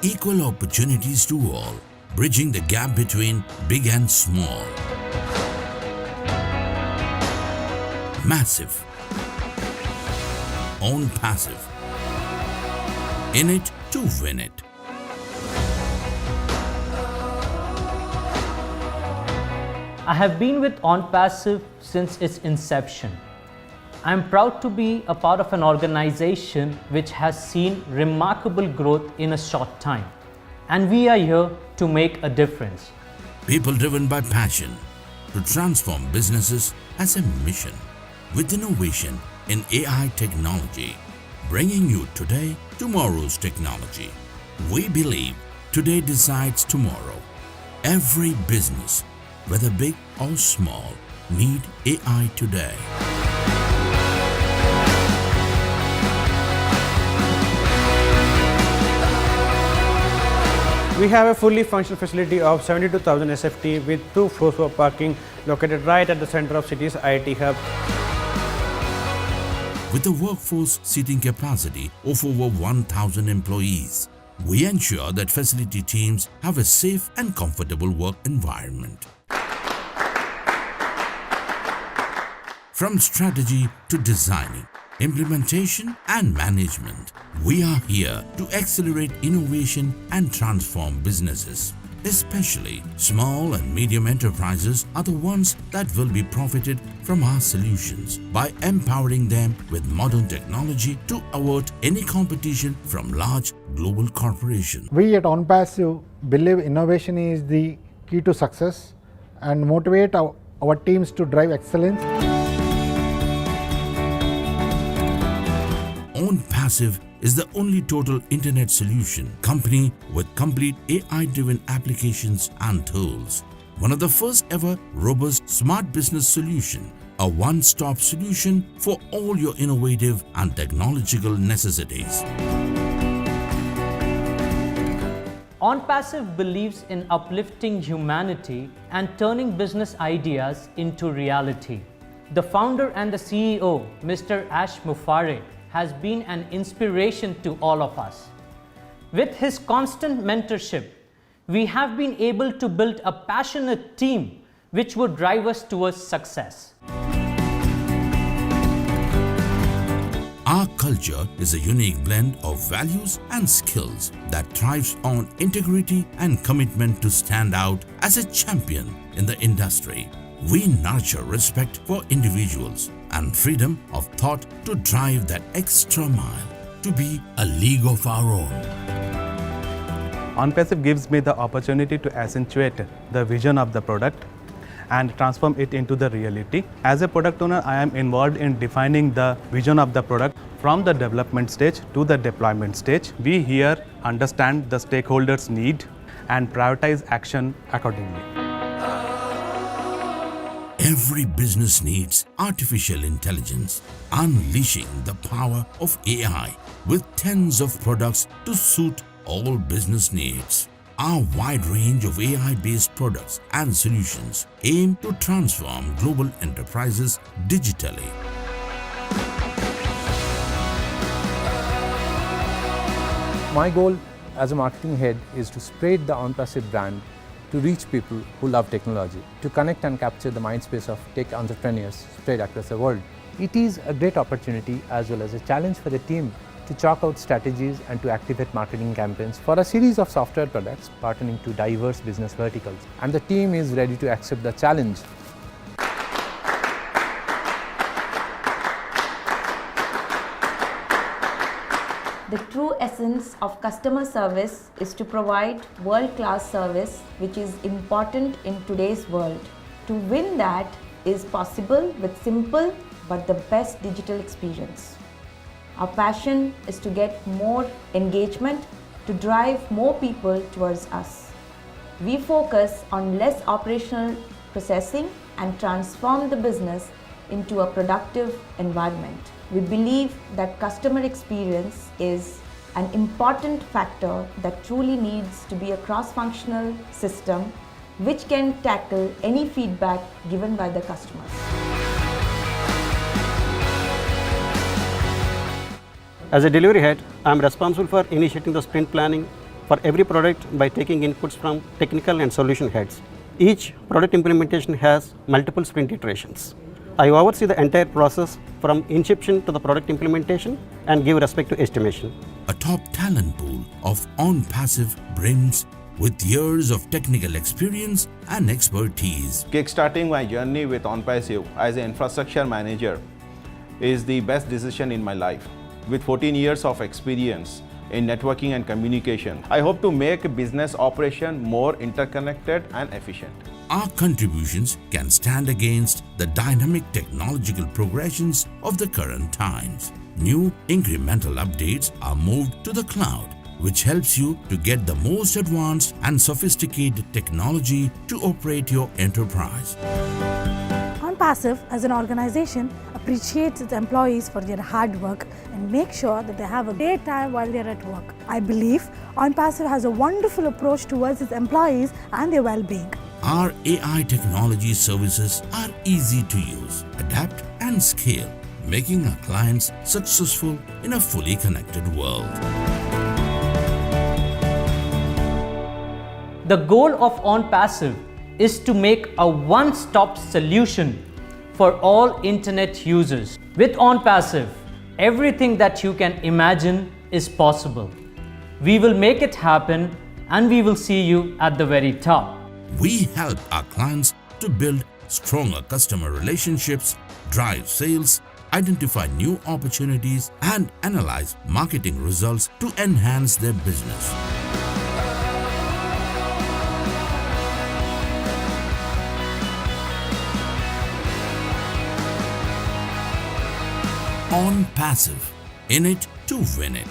Equal opportunities to all, bridging the gap between big and small. Massive. Own passive. In it to win it. I have been with OnPassive since its inception. I am proud to be a part of an organization which has seen remarkable growth in a short time. And we are here to make a difference. People driven by passion to transform businesses as a mission with innovation in AI technology, bringing you today tomorrow's technology. We believe today decides tomorrow. Every business, whether big or small, need AI today. We have a fully functional facility of 72,000 SFT with 2 floors for parking located right at the center of city's IT hub. With a workforce seating capacity of over 1,000 employees, we ensure that facility teams have a safe and comfortable work environment. From strategy to designing, implementation and management, we are here to accelerate innovation and transform businesses. Especially small and medium enterprises are the ones that will be profited from our solutions by empowering them with modern technology to avert any competition from large global corporations. We at OnPassive believe innovation is the key to success and motivate our teams to drive excellence. OnPassive is the only total internet solution company with complete AI-driven applications and tools. One of the first ever robust smart business solution, a one-stop solution for all your innovative and technological necessities. OnPassive believes in uplifting humanity and turning business ideas into reality. The founder and the CEO, Mr. Ash Mufareh, has been an inspiration to all of us. With his constant mentorship, we have been able to build a passionate team which would drive us towards success. Our culture is a unique blend of values and skills that thrives on integrity and commitment to stand out as a champion in the industry. We nurture respect for individuals and freedom of thought to drive that extra mile to be a league of our own. OnPassive gives me the opportunity to accentuate the vision of the product and transform it into the reality. As a product owner, I am involved in defining the vision of the product from the development stage to the deployment stage. We here understand the stakeholders' need and prioritize action accordingly. Every business needs artificial intelligence, unleashing the power of AI with tens of products to suit all business needs. Our wide range of AI-based products and solutions aim to transform global enterprises digitally. My goal as a marketing head is to spread the OnPassive brand to reach people who love technology, to connect and capture the mindspace of tech entrepreneurs spread across the world. It is a great opportunity as well as a challenge for the team to chalk out strategies and to activate marketing campaigns for a series of software products pertaining to diverse business verticals. And the team is ready to accept the challenge. The true essence of customer service is to provide world-class service, which is important in today's world. To win that is possible with simple but the best digital experience. Our passion is to get more engagement, to drive more people towards us. We focus on less operational processing and transform the business into a productive environment. We believe that customer experience is an important factor that truly needs to be a cross-functional system which can tackle any feedback given by the customers. As a delivery head, I am responsible for initiating the sprint planning, for every product by taking inputs from technical and solution heads. Each product implementation has multiple sprint iterations. I oversee the entire process from inception to the product implementation and give respect to estimation. A top talent pool of OnPassive brims with years of technical experience and expertise. Kickstarting my journey with OnPassive as an infrastructure manager is the best decision in my life. With 14 years of experience in networking and communication, I hope to make a business operation more interconnected and efficient. Our contributions can stand against the dynamic technological progressions of the current times. New incremental updates are moved to the cloud, which helps you to get the most advanced and sophisticated technology to operate your enterprise. OnPassive as an organization appreciates its employees for their hard work and makes sure that they have a great time while they're at work. I believe OnPassive has a wonderful approach towards its employees and their well-being. Our AI technology services are easy to use, adapt and scale, making our clients successful in a fully connected world. The goal of OnPassive is to make a one-stop solution for all internet users. With OnPassive, everything that you can imagine is possible. We will make it happen and we will see you at the very top. We help our clients to build stronger customer relationships, drive sales, identify new opportunities, and analyze marketing results to enhance their business. OnPassive, in it to win it.